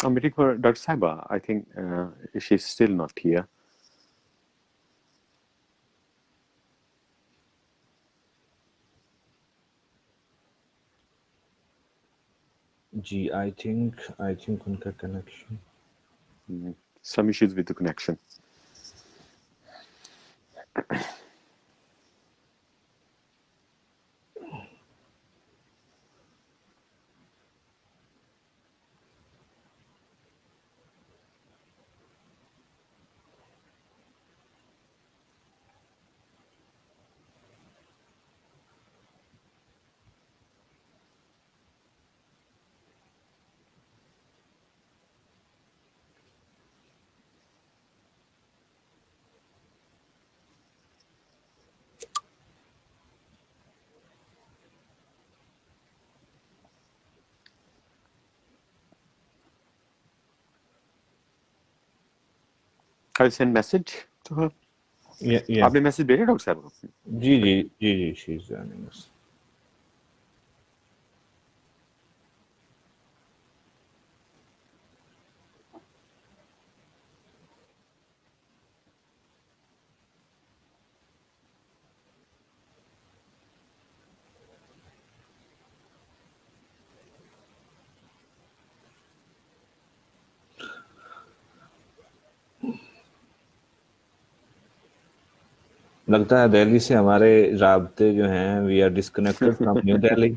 I'm waiting for Dr. Saiba. I think she's still not here. जी, I think उनका connection. Some issues with the connection. I'll send message to her. Yeah, yeah. आपने message भेजा doctor साहब को? जी, she's joining us. लगता है दिल्ली से हमारे राब्ते जो हैं, we are disconnected from New Delhi.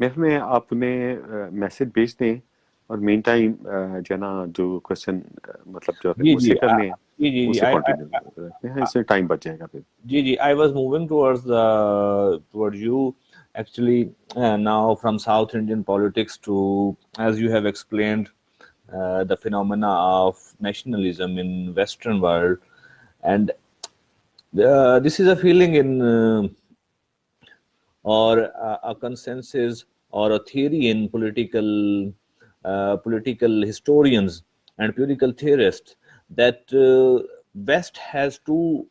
मेरे में आपने मैसेज भेज दें और मेन टाइम जो है ना जो क्वेश्चन मतलब जो है जी जी मुझसे करने हैं जी जी जी उससे I कंटिन्यू रखते हैं, इसमें टाइम बच जाएगा फिर. जी जी I was moving towards you actually now from South Indian politics to, as you have explained, the phenomena of nationalism in Western world, and this is a feeling in or a consensus or a theory in political historians and political theorists that West has two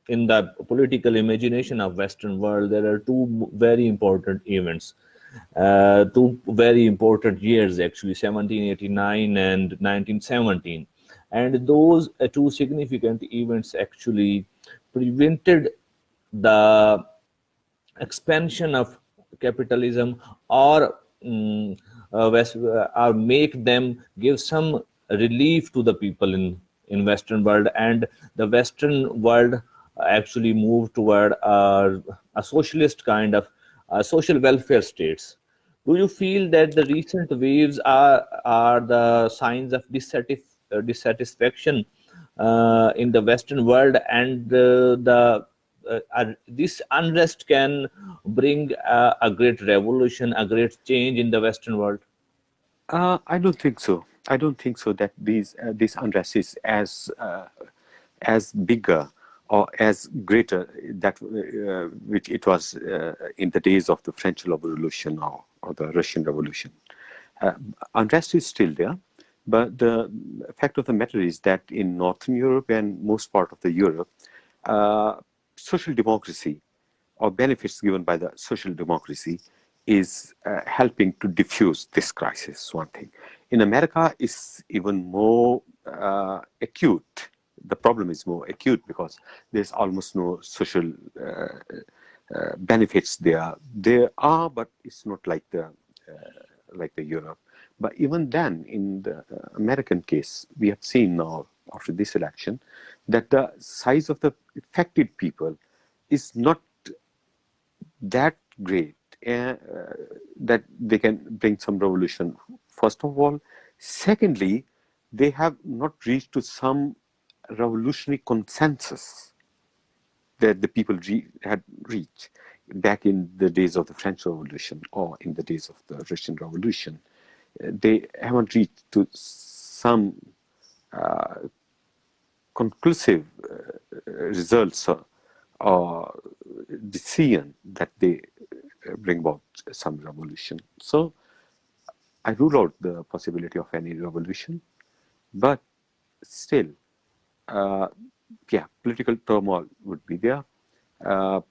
in the political imagination of Western world. There are two very important events, two very important years actually, 1789 and 1917, and those two significant events actually prevented the expansion of capitalism or or make them give some relief to the people in Western world, and the Western world actually moved toward a socialist kind of social welfare states. Do you feel that the recent waves are the signs of dissatisfaction in the Western world, and this unrest can bring a great revolution, a great change in the Western world? I don't think so. I don't think so that this unrest is as bigger or as greater that which it was in the days of the French Revolution or the Russian Revolution. Uh, Unrest is still there, but the fact of the matter is that in Northern Europe and most part of the Europe, uh, social democracy or benefits given by the social democracy is helping to diffuse this crisis. One thing in America is even more acute. The problem is more acute because there's almost no social benefits there. There are, but it's not like the Europe. But even then, in the American case, we have seen now after this election that the size of the affected people is not that great that they can bring some revolution. First of all, secondly, they have not reached to some revolutionary consensus that the people had reached back in the days of the French Revolution or in the days of the Russian Revolution. They haven't reached to some conclusive results or decision that they bring about some revolution. So I rule out the possibility of any revolution, but still, yeah, political turmoil would be there,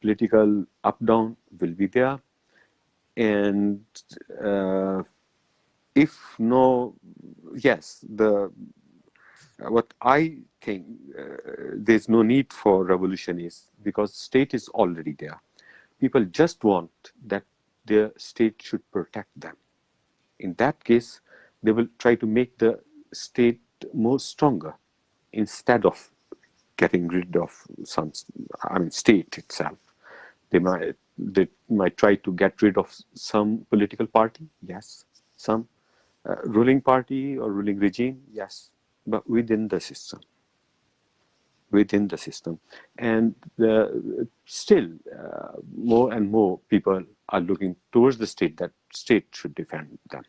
political up down will be there, and uh, if no, yes, the what I think there's no need for revolution is because state is already there. People just want that their state should protect them. In that case, they will try to make the state more stronger instead of getting rid of some, I mean, state itself. They might try to get rid of some political party, yes, some ruling party or ruling regime, yes, but within the system, and still more and more people are looking towards the state that state should defend them.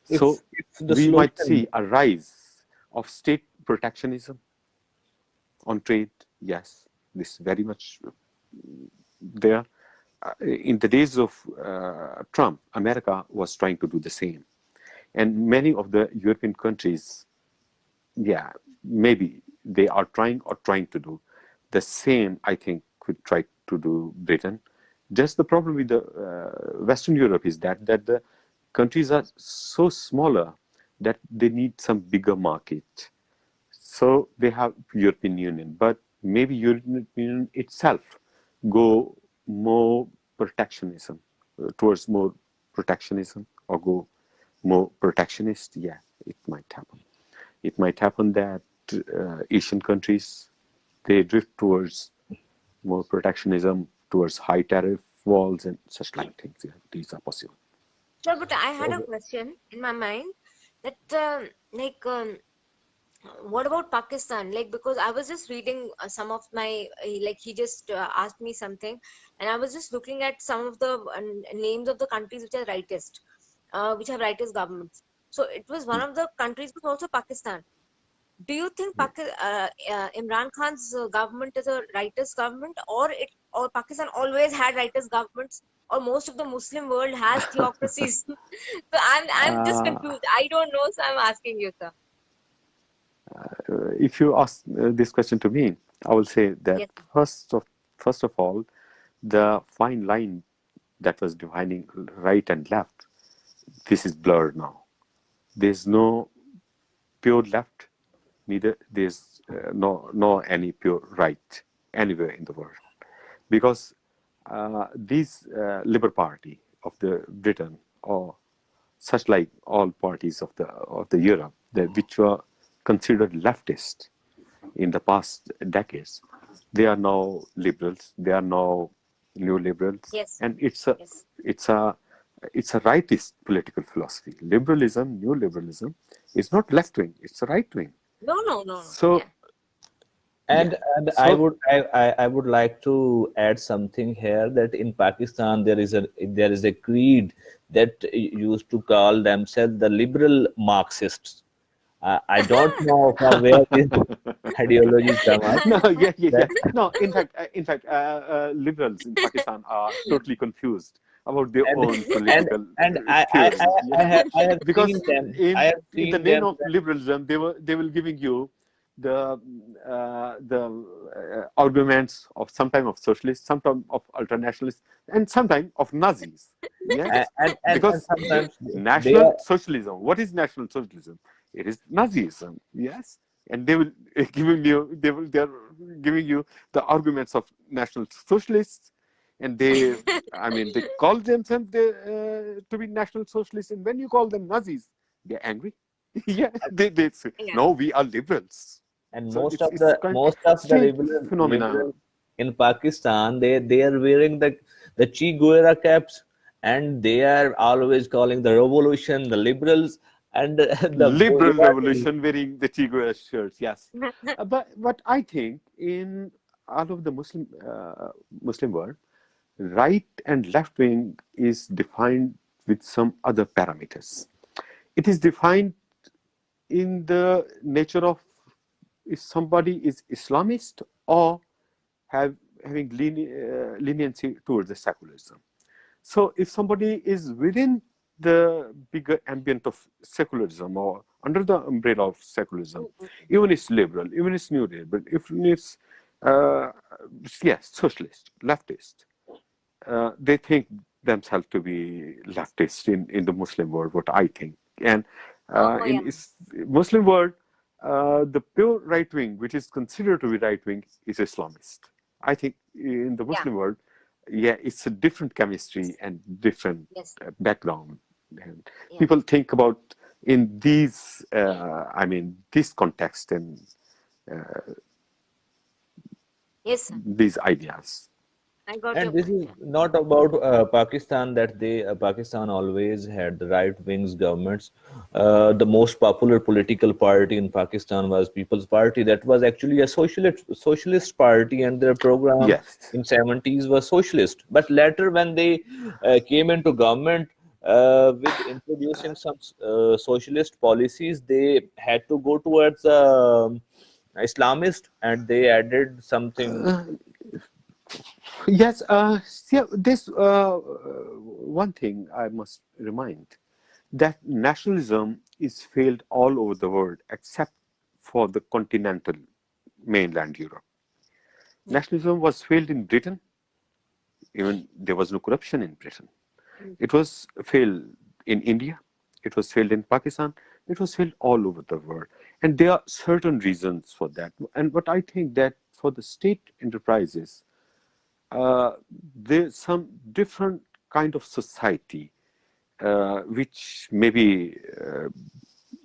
So If the we might solution, see a rise of state protectionism on trade. Yes, this is very much there. In the days of Trump, America was trying to do the same, and many of the European countries, yeah, maybe they are trying to do the same. I think could try to do Britain. Just the problem with the Western Europe is that the countries are so smaller that they need some bigger market. So they have European Union, but maybe European Union itself go more protectionism towards more protectionism or go more protectionist. Yeah, it might happen. It might happen that Asian countries they drift towards more protectionism, towards high tariff walls and such like things. Yeah, these are possible. Sure, but I had a okay, question in my mind that like what about Pakistan? Like, because I was just reading some of my like he just asked me something, and I was just looking at some of the names of the countries which are rightist, which have rightist governments. So it was one Hmm. of the countries was also Pakistan. Do you think Yeah. Imran Khan's government is a rightist government, or Pakistan always had rightist governments, or most of the Muslim world has theocracies? So I'm just Uh, confused. I don't know, so I'm asking you, sir. if you ask this question to me, I will say that Yes. first of all, the fine line that was defining right and left, this is blurred now. There's no pure left, neither there's no any pure right anywhere in the world, because these Liberal Party of the Britain or such like all parties of the Europe that which were considered leftist in the past decades, they are now liberals. They are now new liberals, Yes. and Yes. it's a it's a rightist political philosophy. Liberalism, new liberalism, is not left wing; it's a right wing. No, no, no, no. So Yeah. yeah, and so I would like to add something here that in Pakistan there is a creed that used to call themselves the liberal Marxists. I don't know from where this ideology come up. no, yeah, yeah, yeah. That No, in fact, liberals in Pakistan are totally confused about their and own and political and theory. Yeah, I have seen because them. I have in the seen name them. of liberalism, they will giving you the arguments of sometime of socialists, sometime of ultranationalists, and sometime of Nazis. Yes, And because sometimes they national are socialism. What is national socialism? It is Nazism. Yes, and they will giving you they're giving you the arguments of national socialists, and they, I mean, they call themselves to be national socialists, and when you call them Nazis, they're angry. Yeah, they say Yeah. no, we are liberals. and So it's kind most of the strange phenomena. liberal in Pakistan, they are wearing the Che Guevara caps, and they are always calling the revolution the liberals and the Liberal Bourgeoisie. revolution wearing the Che Guevara shirts, yes. But I think in all of the Muslim world, right and left wing is defined with some other parameters. It is defined in the nature of if somebody is Islamist or having leniency towards the secularism. So if somebody is within the bigger ambient of secularism or under the umbrella of secularism, even it's liberal, even it's new liberal, even it's Uh, yes, socialist, leftist. They think themselves to be leftist in the Muslim world, what I think. And Oh yeah. Muslim world, the pure right wing, which is considered to be right wing, is Islamist. I think in the Yeah. Muslim world, yeah, it's a different chemistry Yes. and different Yes. background. And Yeah. people think about in these, I mean, this context and Yes, sir. these ideas. I got your And this point. is Yeah. not about Pakistan, that they Pakistan always had the right wings governments. The most popular political party in Pakistan was People's Party. That was actually a socialist party, and their program Yes. in 70s was socialist. But later, when they came into government with introducing some socialist policies, they had to go towards Islamist, and they added something. Yes, yeah, this one thing I must remind that nationalism is failed all over the world except for the continental mainland Europe. Yeah. Nationalism was failed in Britain, even there was no corruption in Britain. Mm. It was failed in India, it was failed in Pakistan, it was failed all over the world. And there are certain reasons for that. And what I think that for the state enterprises, uh, there's some different kind of society which maybe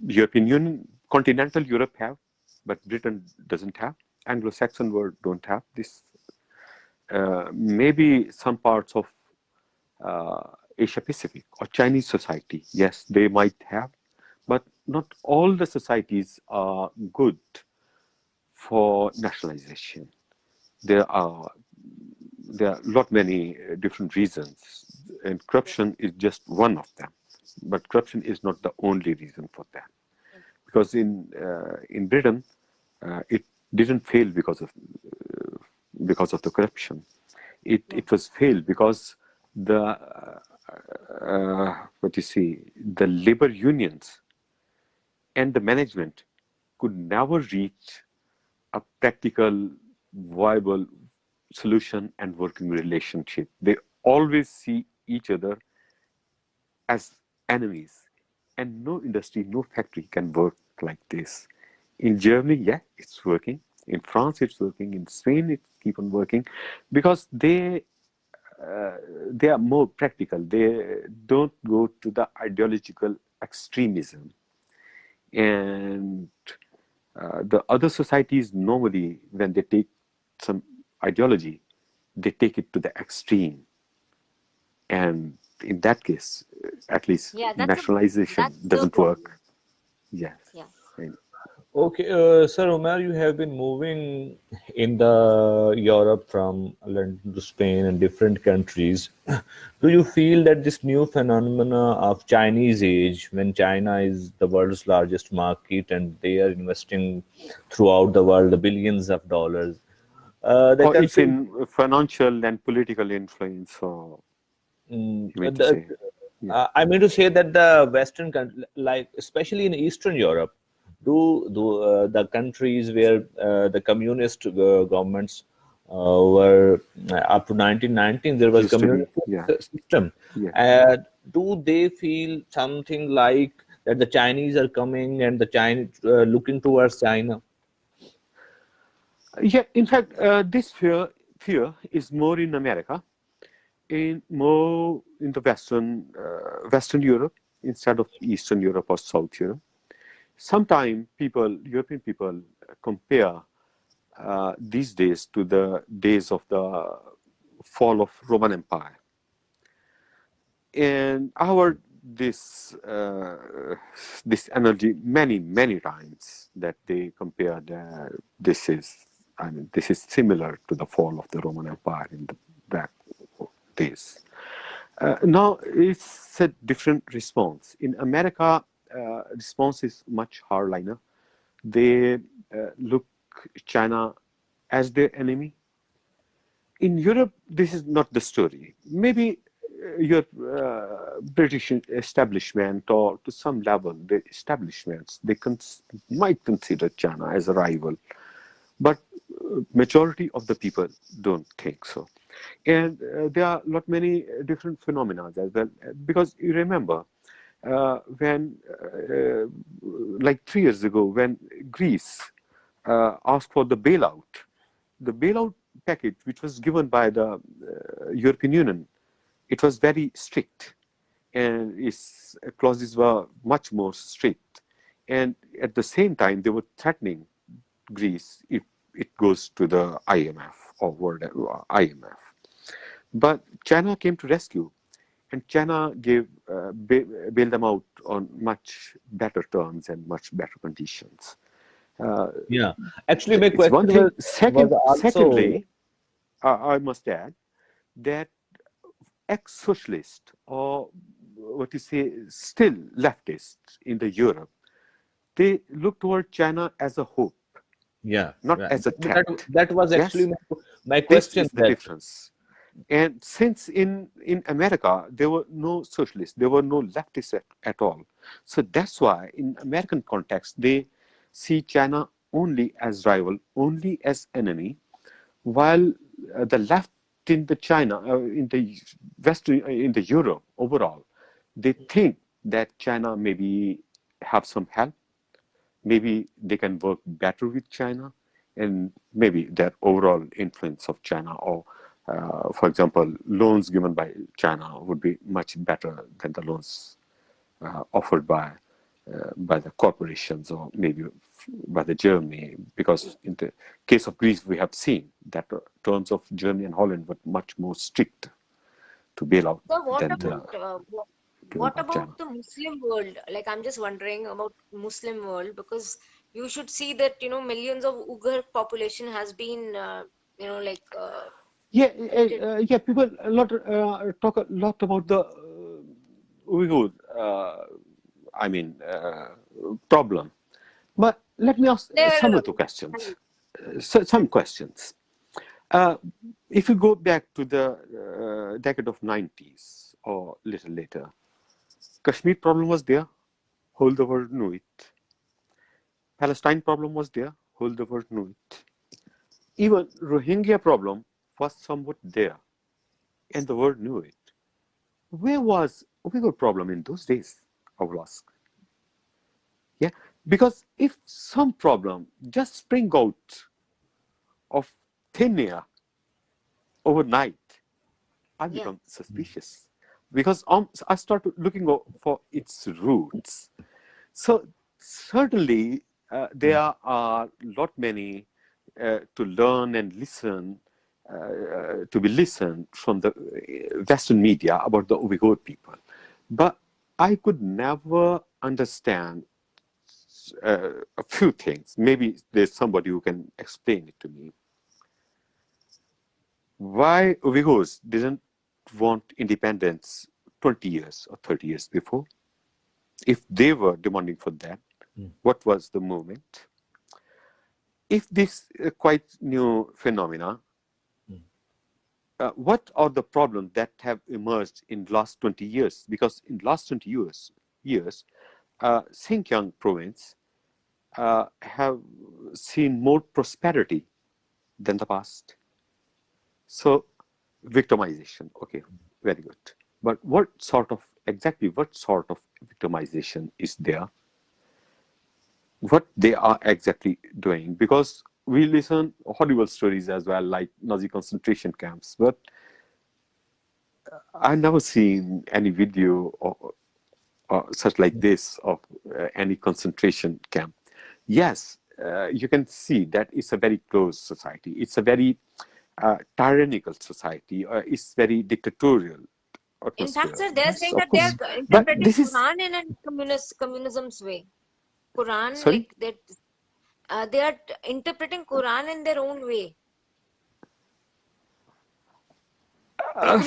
European Union, continental Europe have, but Britain doesn't have. Anglo-Saxon world don't have this. Maybe some parts of uh, Asia Pacific or Chinese society, yes, they might have, but not all the societies are good for nationalization. There are there are lot many different reasons, and Yeah. corruption is just one of them. But corruption is not the only reason for that, Yeah. because in Britain, it didn't fail because of the corruption. Yeah. It was failed because the what you see the labor unions and the management could never reach a practical, viable solution and working relationship. They always see each other as enemies. And no industry, no factory can work like this. In Germany, yeah, it's working. In France, it's working. In Spain, it's keep on working because they are more practical. They don't go to the ideological extremism. And the other societies normally, when they take some ideology, they take it to the extreme. And in that case, at least Yeah. nationalization That's the doesn't problem. work. Yes. Yeah. And, Okay, Sir Umair, you have been moving in the Europe from London to Spain and different countries. Do you feel that this new phenomena of Chinese age, when China is the world's largest market and they are investing throughout the world the billions of dollars, the or it's country, in financial and political influence, or mm, you mean to the, say? Yeah. I mean to say that the Western country, like especially in Eastern Europe, do the countries where the communist governments were up to 1919, there was Used to communist be. Yeah. system. Yeah. Do they feel something like that the Chinese are coming and the Chinese looking towards China? Yeah. In fact, this fear is more in America, in more in the Western Europe instead of Eastern Europe or South Europe. Sometimes European people, compare these days to the days of the fall of Roman Empire. And I heard this energy many times that they compare that this is similar to the fall of the Roman Empire in the back days. Now it's a different response. In America, response is much hardliner. They look China as their enemy. In Europe, this is not the story. Maybe your British establishment, or to some level, the establishments, they might consider China as a rival. But majority of the people don't think so. And there are lot many different phenomena as well. Because you remember when, like 3 years ago, when Greece asked for the bailout package, which was given by the European Union, it was very strict, and its clauses were much more strict. And at the same time, they were threatening Greece if it goes to the IMF or World IMF. But China came to rescue, and China gave bailed them out on much better terms and much better conditions. Uh, Yeah. Actually, my it's one question thing. was also, Secondly, I must add that ex-socialist, or what you say, still leftists in the Europe, they look toward China as a hope, yeah, not right. as a That threat. that was actually Yes, my this question, is the that difference. And since in America there were no socialists, there were no leftists at all, so that's why in American context they see China only as rival, only as enemy, while the left in the China, in the Western, in the Europe overall, they think that China maybe have some help, maybe they can work better with China, and maybe their overall influence of China, or for example, loans given by China would be much better than the loans offered by the corporations, or maybe by the Germany, because in the case of Greece, we have seen that terms of Germany and Holland were much more strict to bail out So than the given what by about China. the Muslim world? Like, I'm just wondering about Muslim world, because you should see that, millions of Uyghur population has been, like, Yeah, affected. yeah. People a lot talk a lot about the Uyghur, I mean, problem. But let me ask some There, of the questions. Some questions. Uh, if you go back to the decade of 90s or little later, Kashmir problem was there, whole the world knew it. Palestine problem was there, whole the world knew it. Even Rohingya problem was somewhat there, and the world knew it. Where was Uyghur problem in those days? I will ask. Yeah, because if some problem just spring out of thin air overnight, I yeah. become suspicious, because I start looking for its roots. So certainly there are a lot many to learn and listen, to be listened from the Western media about the Uyghur people, but I could never understand a few things. Maybe there's somebody who can explain it to me. Why Uyghurs didn't want independence 20 years or 30 years before? If they were demanding for that, what was the movement? If this quite new phenomena, what are the problems that have emerged in last 20 years? Because in last 20 years, Xinjiang province have seen more prosperity than the past. So victimization, okay, very good. But what sort of victimization is there? What they are exactly doing? Because we listen horrible stories as well, like Nazi concentration camps, but I've never seen any video or such like this of any concentration camp. Yes, you can see that it's a very closed society. It's a very tyrannical society. It's very dictatorial In fact, atmosphere. sir, they're Yes, saying of that they course. are But interpreting this is, Quran in a communism's way. Quran, sorry? like that, they are interpreting Quran in their own way. Like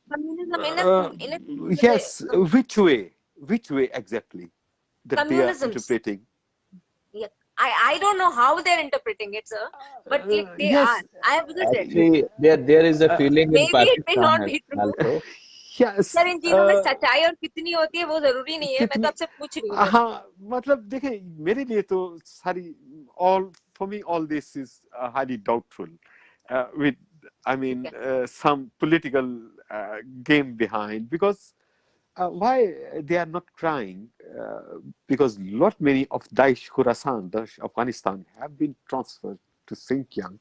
communism in a in a similar way. Yes, which way? Which way exactly that they are Communisms. interpreting? Yeah, I don't know how they're interpreting it, sir, but like they are. Yes, I have visited. actually, there is a feeling in Maybe it may Pakistan not be true. also. yes. Sir इन चीजों में सच्चाई और कितनी होती है वो जरूरी नहीं है, मैं तो कितनी, आपसे पूछ रही हूँ बस. हाँ, मतलब देखें, मेरे लिए तो सारी all for me, all this is highly doubtful. With, I mean, Okay. some political game behind, because why they are not crying? Because lot many of Daesh Khorasan, Daesh Afghanistan, have been transferred to Xinjiang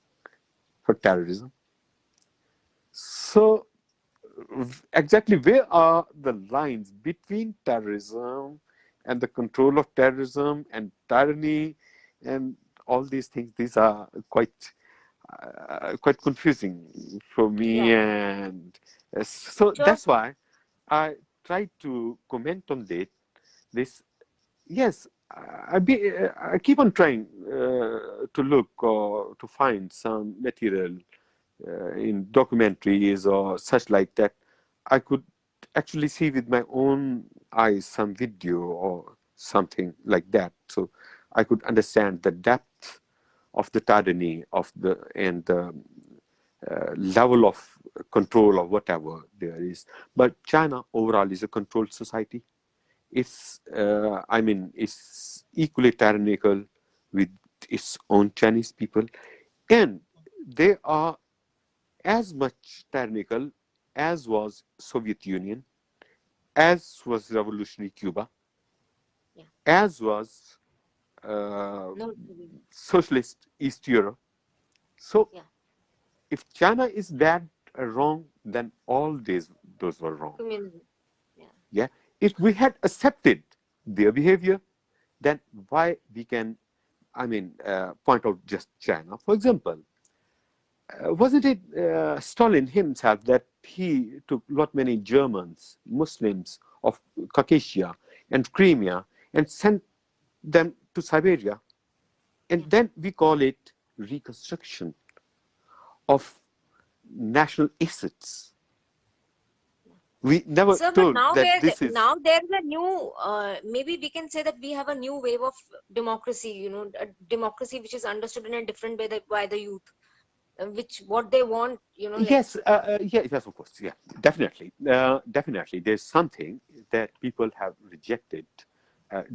for terrorism. So exactly where are the lines between terrorism and the control of terrorism and tyranny and all these things? These are quite confusing for me, Yeah. and so Sure. that's why I try to comment on this. Yes, I keep on trying to look or to find some material in documentaries or such like that. I could actually see with my own eyes some video or something like that, so I could understand the depth of the tyranny of the and the level of control or whatever there is. But China overall is a controlled society. It's equally tyrannical with its own Chinese people, and they are as much tyrannical as was Soviet Union, as was revolutionary Cuba, Yeah. as was uh, No. Really. socialist East Europe. So Yeah. if China is that wrong, then all those were wrong. Communism. Yeah. Yeah, if we had accepted their behavior, then why we can, point out just China. For example, wasn't it Stalin himself that he took lot many Germans, Muslims of Caucasia and Crimea and sent them to Siberia? Yeah. And then we call it reconstruction of national assets. Yeah. We never Sir, but told now that this is. now there's a new maybe we can say that we have a new wave of democracy, a democracy which is understood in a different way that by the youth, which what they want, like Yes, yes, of course, yeah, definitely, definitely. There's something that people have rejected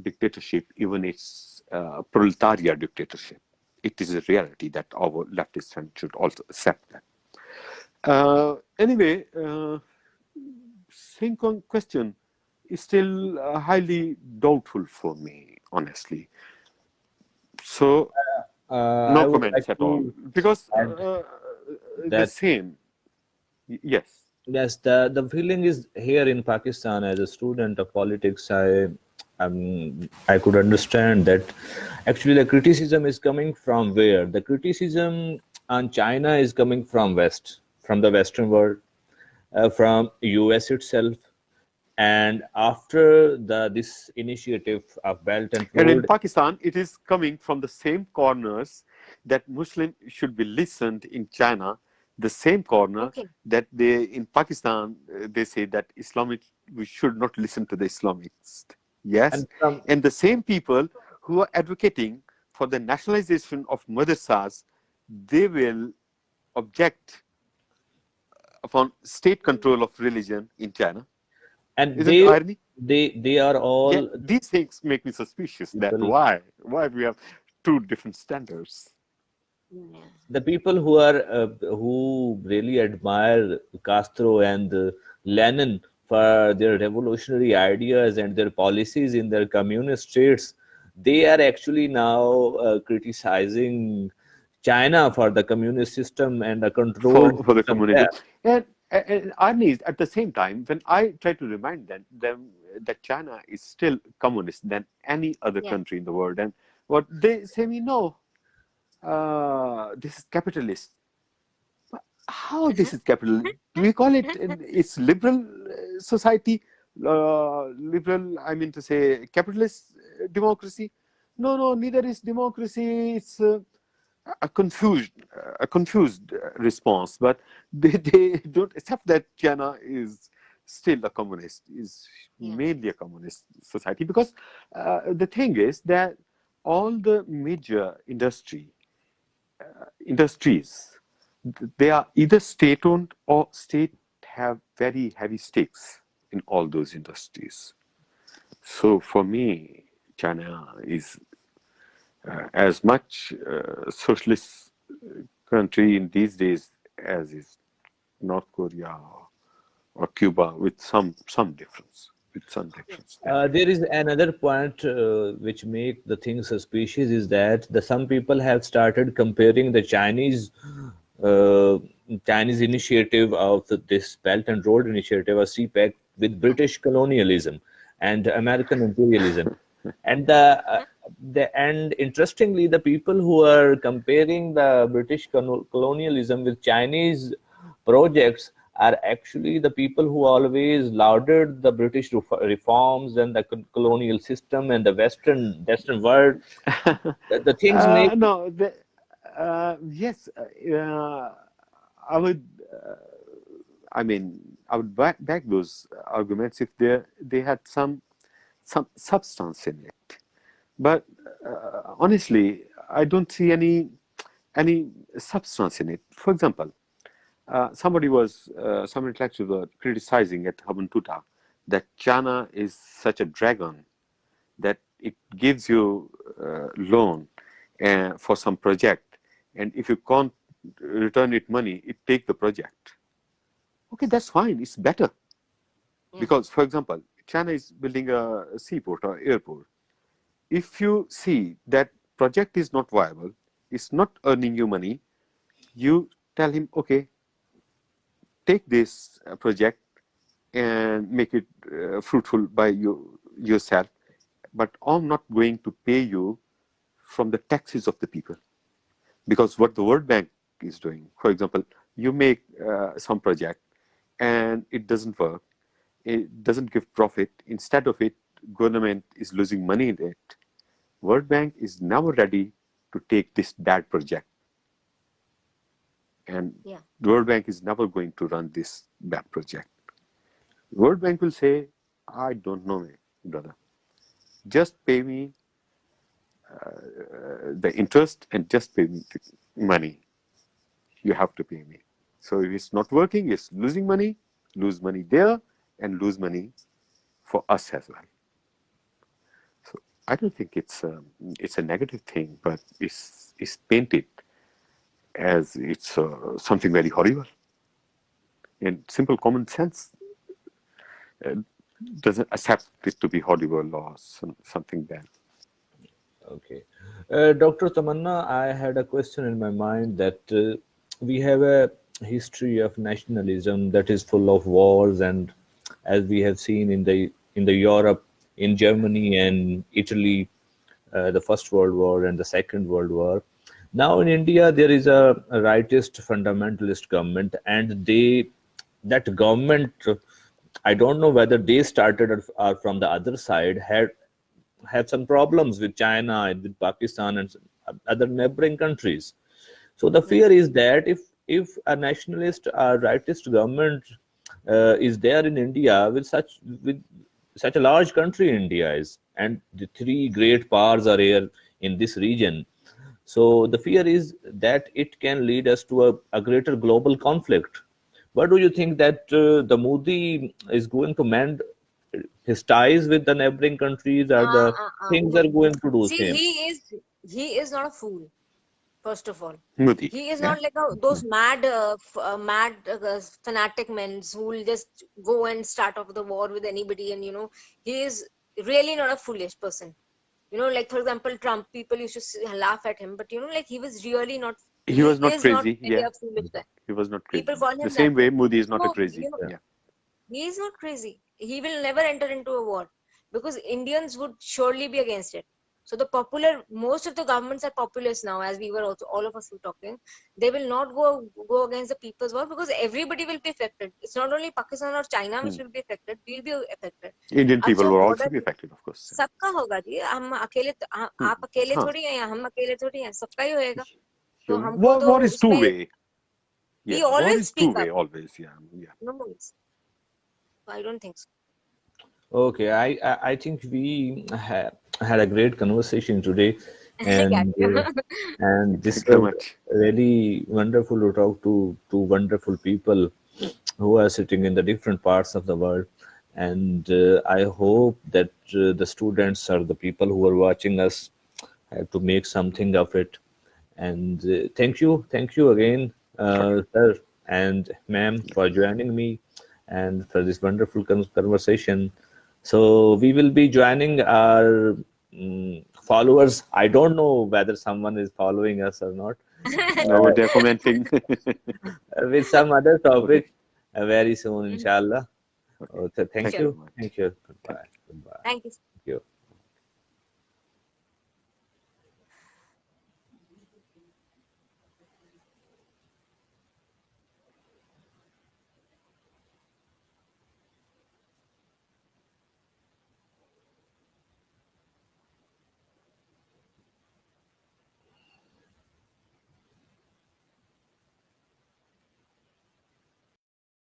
dictatorship, even its proletariat dictatorship. It is a reality that our leftist friends should also accept that. Anyway, Sinkon question is still highly doubtful for me, honestly. So no I would comments like at all to because add the that same. Yes. yes, the feeling is here in Pakistan as a student of politics. I could understand that actually the criticism is coming from where the criticism on China is coming from West, from the Western world, from US itself, and after the this initiative of Belt and And in Road. Pakistan, it is coming from the same corners that Muslim should be listened in China, the same corner okay. that they in Pakistan they say that Islamic we should not listen to the Islamists. Yes, And from and the same people who are advocating for the nationalization of madrasas, they will object upon state control of religion in China. and Isn't irony? they are Yeah, all these things make me suspicious that people, why we have two different standards. Yeah. the people who really admire Castro and Lenin for their revolutionary ideas and their policies in their communist states, they are actually now criticizing China for the communist system and a controlled For the system communism. there. And irony is at the same time, when I try to remind them that China is still communist than any other Yeah. country in the world, and what they say me, no, this is capitalist. How this is capital? Do we call it it's liberal society, liberal? I mean to say capitalist democracy. No, no, neither is democracy. It's a confused response. But they don't accept that China is still a communist, is Yeah. mainly a communist society, because the thing is that all the major industries, they are either state owned or state have very heavy stakes in all those industries. So for me, China is as much socialist country in these days as is North Korea or Cuba, with some difference, that There is another point which make the thing suspicious is that the some people have started comparing the uh, Chinese initiative of this Belt and Road Initiative or CPEC with British colonialism and American imperialism, and and interestingly, the people who are comparing the British colonialism with Chinese projects are actually the people who always lauded the British reforms and the colonial system and the Western world. The things make no, yes, I would. I mean, I would back those arguments if they had some substance in it. But honestly, I don't see any substance in it. For example, some intellectuals were criticizing at Tuta that China is such a dragon that it gives you loan for some project, and if you can't return it money, it take the project. Okay, that's fine. It's better Yeah. because, for example, China is building a seaport or airport. If you see that project is not viable, it's not earning you money, you tell him, okay, take this project and make it fruitful by yourself, but I'm not going to pay you from the taxes of the people. Because what the World Bank is doing, for example, you make some project and it doesn't work, it doesn't give profit. Instead of it, government is losing money in it. World Bank is never ready to take this bad project, and Yeah. the World Bank is never going to run this bad project. World Bank will say, I don't know, brother. Just pay me the interest and just pay me the money. You have to pay me. So if it's not working, it's lose money there, and lose money for us as well. So I don't think it's a negative thing, but it's painted as it's something very horrible. And simple common sense uh, doesn't accept it to be horrible or something bad. okay. Dr. Tamanna, I had a question in my mind that we have a history of nationalism that is full of wars, and as we have seen in the Europe, in Germany and Italy, the First World War and the Second World War. Now in India, there is a rightist fundamentalist government, and that government, I don't know whether they started or from the other side, had have some problems with China and with Pakistan and other neighboring countries. So the Yeah. fear is that if a nationalist or rightist government is there in India with such a large country India is, and the three great powers are here in this region. So the fear is that it can lead us to a greater global conflict. What do you think that the Modi is going to mend his ties with the neighboring countries, or the things No. are going to do See, same? he is not a fool. First of all, Modi, he is yeah. not like those mad fanatic men who will just go and start off the war with anybody. And he is really not a foolish person. Like for example, Trump. People used to laugh at him, but like he was really not. He He was not is not crazy, really yeah. a foolish guy. He was not People crazy. call The him that same way. way Modi is not a So crazy, Yeah. yeah. he is not crazy. He will never enter into a war because Indians would surely be against it. So most of the governments are populist now, as we were also all of us were talking. They will not go against the people's war because everybody will be affected. It's not only Pakistan or China which Hmm. will be affected. We'll be affected. Indian अब people जो will also border be affected, of course. सबका होगा जी हम अकेले Hmm. आप अकेले Huh. थोड़ी हैं या हम अकेले थोड़ी हैं सबका ही होएगा तो हमको War, तो war is two उसमें way. we Yeah, war always is two speak way up. always. Yeah, yeah. No, I don't think so. Okay, I think we had a great conversation today, क्या and किया this Thank you very was much. really wonderful to talk to two wonderful people who are sitting in the different parts of the world. And I hope that the students or the people who are watching us have to make something of it. And thank you again, sir and ma'am, for joining me and for this wonderful conversation. So we will be joining our followers. I don't know whether someone is following us or not, No, they're commenting. with some other Okay. topic very soon, Mhm. inshallah. Okay. Oh, Thank thank you Sure. very you. much. Thank you. Thank Goodbye. you. Goodbye. Thank you.